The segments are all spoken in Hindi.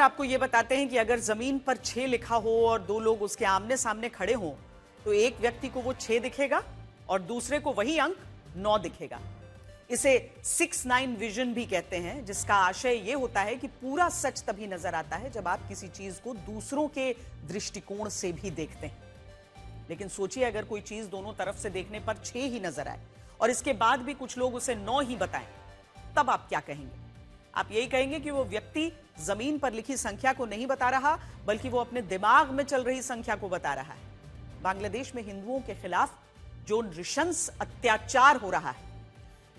आपको ये बताते हैं कि अगर जमीन पर 6 लिखा हो और दो लोग उसके आमने सामने खड़े हों तो एक व्यक्ति को वो 6 दिखेगा और दूसरे को वही अंक 9 दिखेगा। इसे 6-9 विजन भी कहते हैं, जिसका आशय ये होता है कि पूरा सच तभी नजर आता है जब आप किसी चीज को दूसरों के दृष्टिकोण से भी देखते हैं। लेकिन सोचिए अगर कोई चीज दोनों तरफ से देखने पर 6 ही नजर आए और इसके बाद भी कुछ लोग उसे 9 ही बताएं, तब आप क्या कहेंगे? आप यही कहेंगे कि वो व्यक्ति जमीन पर लिखी संख्या को नहीं बता रहा, बल्कि वो अपने दिमाग में चल रही संख्या को बता रहा है। बांग्लादेश में हिंदुओं के खिलाफ जो नृशंस अत्याचार हो रहा है,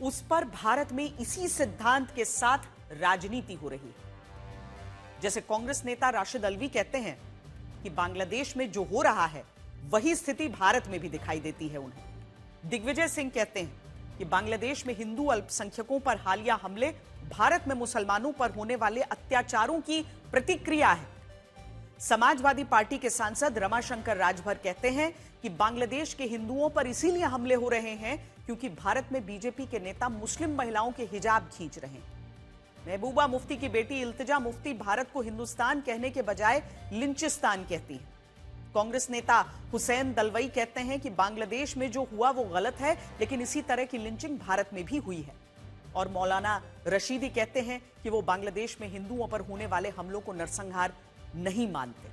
उस पर भारत में इसी सिद्धांत के साथ राजनीति हो रही है। जैसे कांग्रेस नेता राशिद अल्वी कहते हैं कि बांग्लादेश में जो हो रहा है वही स्थिति भारत में भी दिखाई देती है उन्हें। दिग्विजय सिंह कहते हैं कि बांग्लादेश में हिंदू अल्पसंख्यकों पर हालिया हमले भारत में मुसलमानों पर होने वाले अत्याचारों की प्रतिक्रिया है। समाजवादी पार्टी के सांसद रमाशंकर राजभर कहते हैं कि बांग्लादेश के हिंदुओं पर इसीलिए हमले हो रहे हैं क्योंकि भारत में बीजेपी के नेता मुस्लिम महिलाओं के हिजाब खींच रहे हैं। महबूबा मुफ्ती की बेटी इल्तिजा मुफ्ती भारत को हिंदुस्तान कहने के बजाय लिंचिस्तान कहती है। कांग्रेस नेता हुसैन दलवई कहते हैं कि बांग्लादेश में जो हुआ वो गलत है, लेकिन इसी तरह की लिंचिंग भारत में भी हुई है। और मौलाना रशीदी कहते हैं कि वो बांग्लादेश में हिंदुओं पर होने वाले हमलों को नरसंहार नहीं मानते।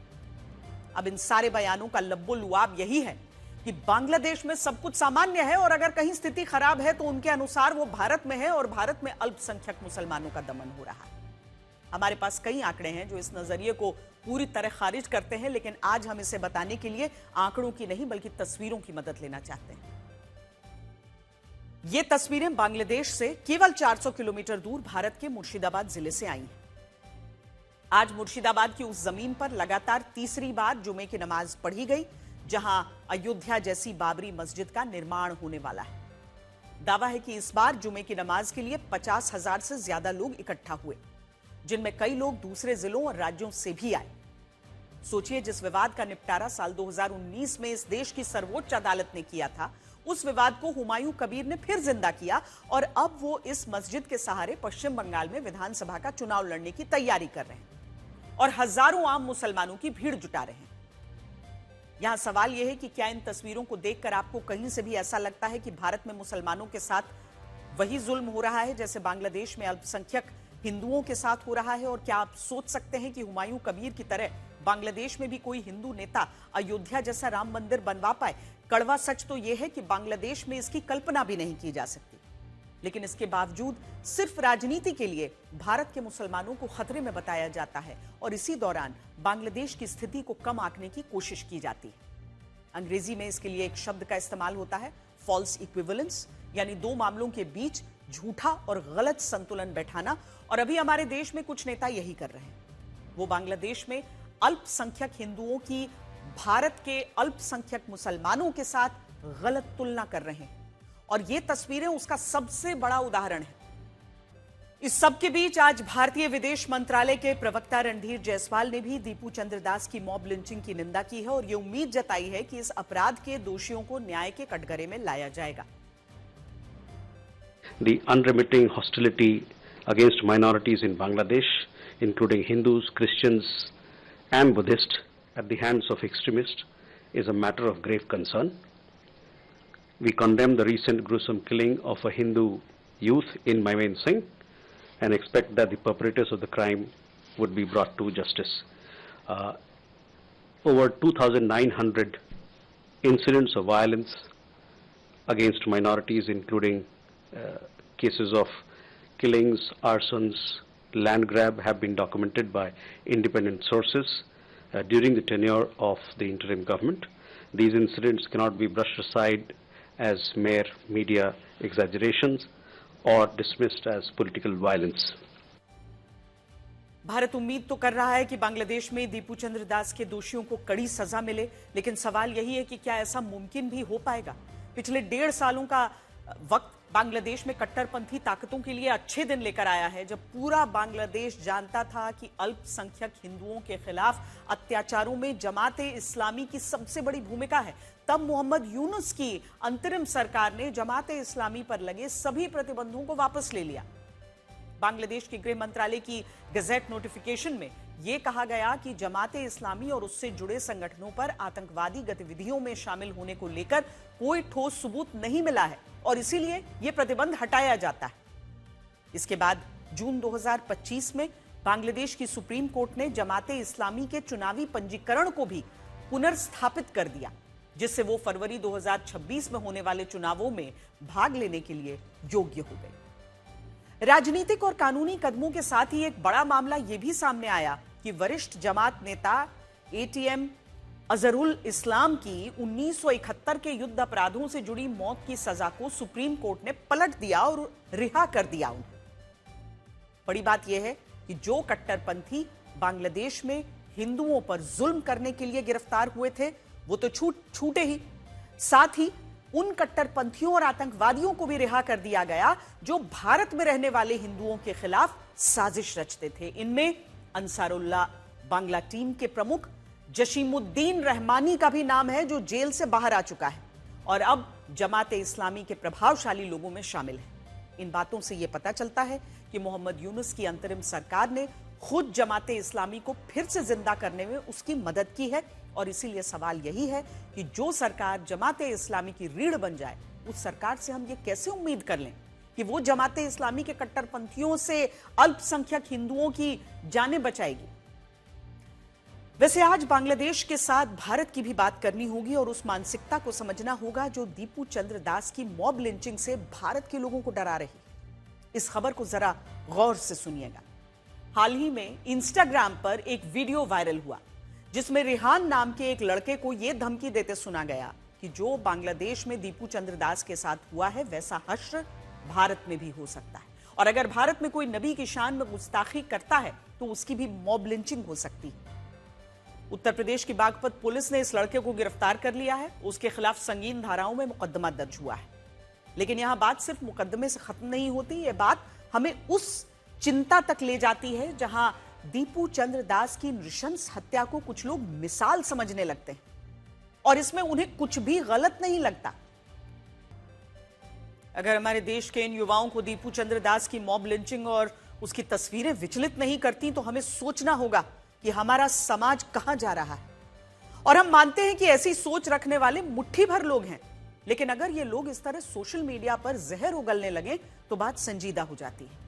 अब इन सारे बयानों का लब्बो-लुआब यही है कि बांग्लादेश में सब कुछ सामान्य है और अगर कहीं स्थिति खराब है तो उनके अनुसार वो भारत में है और भारत में अल्पसंख्यक मुसलमानों का दमन हो रहा है। हमारे पास कई आंकड़े हैं जो इस नजरिए को पूरी तरह खारिज करते हैं, लेकिन आज हम इसे बताने के लिए आंकड़ों की नहीं बल्कि तस्वीरों की मदद लेना चाहते हैं। ये तस्वीरें बांग्लादेश से केवल 400 किलोमीटर दूर भारत के मुर्शिदाबाद जिले से आई हैं। आज मुर्शिदाबाद की उस जमीन पर लगातार तीसरी बार जुमे की नमाज पढ़ी गई, जहां अयोध्या जैसी बाबरी मस्जिद का निर्माण होने वाला है। दावा है कि इस बार जुमे की नमाज के लिए 50,000 से ज्यादा लोग इकट्ठा हुए, जिनमें कई लोग दूसरे जिलों और राज्यों से भी आए। सोचिए, जिस विवाद का निपटारा साल 2019 में इस देश की सर्वोच्च अदालत ने किया था, उस विवाद को हुमायूं कबीर ने फिर जिंदा किया और अब वो इस मस्जिद के सहारे पश्चिम बंगाल में विधानसभा का चुनाव लड़ने की तैयारी कर रहे हैं और हजारों आम मुसलमानों की भीड़ जुटा रहे हैं। यहां सवाल यह है कि क्या इन तस्वीरों को देखकर आपको कहीं से भी ऐसा लगता है कि भारत में मुसलमानों के साथ वही जुल्म हो रहा है जैसे बांग्लादेश में अल्पसंख्यक हिंदुओं के साथ हो रहा है? और क्या आप सोच सकते हैं कि हुमायूं कबीर की तरह बांग्लादेश में भी कोई हिंदू नेता अयोध्या जैसा राम मंदिर बनवा पाए? कड़वा सच तो यह है कि बांग्लादेश में इसकी कल्पना भी नहीं की जा सकती, लेकिन इसके बावजूद सिर्फ राजनीति के लिए भारत के मुसलमानों को खतरे में बताया जाता है और इसी दौरान बांग्लादेश की स्थिति को कम आंकने की कोशिश की जाती है। अंग्रेजी में इसके लिए एक शब्द का इस्तेमाल होता है, फॉल्स इक्विवेलेंस, यानी दो मामलों के बीच झूठा और गलत संतुलन बैठाना। और अभी हमारे देश में कुछ नेता यही कर रहे हैं। वो बांग्लादेश में अल्पसंख्यक हिंदुओं की भारत के अल्पसंख्यक मुसलमानों के साथ गलत तुलना कर रहे हैं और ये तस्वीरें उसका सबसे बड़ा उदाहरण है। इस सब के बीच आज भारतीय विदेश मंत्रालय के प्रवक्ता रणधीर जायसवाल ने भी दीपू चंद्र दास की मॉब लिंचिंग की निंदा की है और ये उम्मीद जताई है कि इस अपराध के दोषियों को न्याय के कटघरे में लाया जाएगा। The unremitting hostility against minorities in Bangladesh, including Hindus, Christians, and Buddhists, at the hands of extremists, is a matter of grave concern. We condemn the recent gruesome killing of a Hindu youth in Maimen Singh and expect that the perpetrators of the crime would be brought to justice. Over 2,900 incidents of violence against minorities, including cases of killings, arsons, land grab, have been documented by independent sources during the tenure of the interim government. These incidents cannot be brushed aside as mere media exaggerations or dismissed as political violence. Bharat उम्मीद तो कर रहा है कि बांग्लादेश में दीपू चंद्र दास के दोषियों को कड़ी सजा मिले, लेकिन सवाल यही है कि क्या ऐसा मुमकिन भी हो पाएगा? पिछले 1.5 सालों का वक्त बांग्लादेश में कट्टरपंथी ताकतों के लिए अच्छे दिन लेकर आया है, जब पूरा बांग्लादेश जानता था कि अल्पसंख्यक हिंदुओं के खिलाफ अत्याचारों में जमाते इस्लामी की सबसे बड़ी भूमिका है। तब मोहम्मद यूनुस की अंतरिम सरकार ने जमाते इस्लामी पर लगे सभी प्रतिबंधों को वापस ले लिया। बांग्लादेश के गृह मंत्रालय की गजेट नोटिफिकेशन में यह कहा गया कि जमाते इस्लामी और उससे जुड़े संगठनों पर आतंकवादी गतिविधियों में शामिल होने को लेकर कोई ठोस सबूत नहीं मिला है और इसीलिए यह प्रतिबंध हटाया जाता है। इसके बाद जून 2025 में बांग्लादेश की सुप्रीम कोर्ट ने जमाते इस्लामी के चुनावी पंजीकरण को भी पुनर्स्थापित कर दिया, जिससे वो फरवरी 2026 में होने वाले चुनावों में भाग लेने के लिए योग्य हो गए। राजनीतिक और कानूनी कदमों के साथ ही एक बड़ा मामला यह भी सामने आया कि वरिष्ठ जमात नेता एटीएम अजहरुल इस्लाम की 1971 के युद्ध अपराधों से जुड़ी मौत की सजा को सुप्रीम कोर्ट ने पलट दिया और रिहा कर दिया उन्हें। बड़ी बात यह है कि जो कट्टरपंथी बांग्लादेश में हिंदुओं पर जुल्म करने के लिए गिरफ्तार हुए थे वो तो छूटे ही, साथ ही उन कट्टरपंथियों और आतंकवादियों को भी रिहा कर दिया गया जो भारत में रहने वाले हिंदुओं के खिलाफ साजिश रचते थे। इनमें अंसारुल्लाह बांग्ला टीम के प्रमुख जशीमुद्दीन रहमानी का भी नाम है, जो जेल से बाहर आ चुका है और अब जमाते इस्लामी के प्रभावशाली लोगों में शामिल है। इन बातों से यह पता चलता है कि मोहम्मद यूनुस की अंतरिम सरकार ने खुद जमाते इस्लामी को फिर से जिंदा करने में उसकी मदद की है और इसीलिए सवाल यही है कि जो सरकार जमाते इस्लामी की रीढ़ बन जाए, उस सरकार से हम ये कैसे उम्मीद कर लें कि वो जमाते इस्लामी के कट्टरपंथियों से अल्पसंख्यक हिंदुओं की जानें बचाएगी। वैसे आज बांग्लादेश के साथ भारत की भी बात करनी होगी और उस मानसिकता को समझना होगा जो दीपू चंद्र दास की मॉब लिंचिंग से भारत के लोगों को डरा रही। इस खबर को जरा गौर से सुनिएगा। हाल ही में इंस्टाग्राम पर एक वीडियो वायरल हुआ जिसमें रिहान नाम के एक लड़के को यह धमकी देते सुना गया कि जो बांग्लादेश में दीपू चंद्र दास के साथ हुआ है वैसा हश्र भारत में भी हो सकता है और अगर भारत में कोई नबी की शान में गुस्ताखी करता है तो उसकी भी मॉब लिंचिंग हो सकती है। उत्तर प्रदेश की बागपत पुलिस ने इस लड़के को गिरफ्तार कर लिया है। उसके खिलाफ संगीन धाराओं में मुकदमा दर्ज हुआ है। लेकिन यहां बात सिर्फ मुकदमे से खत्म नहीं होती, यह बात हमें उस चिंता तक ले जाती है जहां दीपू चंद्र दास की नृशंस हत्या को कुछ लोग मिसाल समझने लगते हैं और इसमें उन्हें कुछ भी गलत नहीं लगता। अगर हमारे देश के इन युवाओं को दीपू चंद्र दास की मॉब लिंचिंग और उसकी तस्वीरें विचलित नहीं करती तो हमें सोचना होगा कि हमारा समाज कहां जा रहा है। और हम मानते हैं कि ऐसी सोच रखने वाले मुट्ठी भर लोग हैं, लेकिन अगर ये लोग इस तरह सोशल मीडिया पर जहर उगलने लगे तो बात संजीदा हो जाती है।